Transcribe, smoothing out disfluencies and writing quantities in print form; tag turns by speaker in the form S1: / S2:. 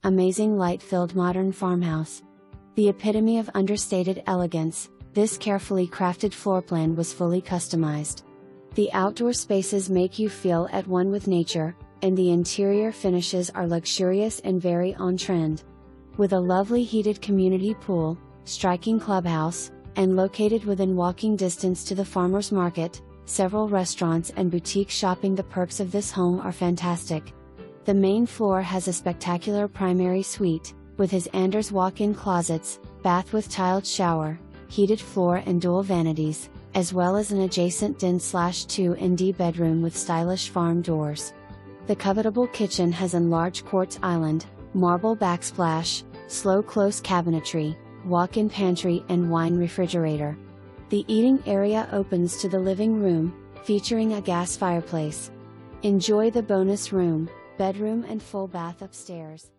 S1: amazing light-filled modern farmhouse. The epitome of understated elegance, this carefully crafted floor plan was fully customized. The outdoor spaces make you feel at one with nature, and the interior finishes are luxurious and very on-trend. With a lovely heated community pool, striking clubhouse, and located within walking distance to the farmers market, several restaurants and boutique shopping, the perks of this home are fantastic. The main floor has a spectacular primary suite, with his Andhers walk-in closets, bath with tiled shower, heated floor and dual vanities, as well as an adjacent den/2&D bedroom with stylish farm doors. The covetable kitchen has a large quartz island, marble backsplash, slow-close cabinetry, walk-in pantry and wine refrigerator. The eating area opens to the living room, featuring a gas fireplace. Enjoy the bonus room, bedroom and full bath upstairs.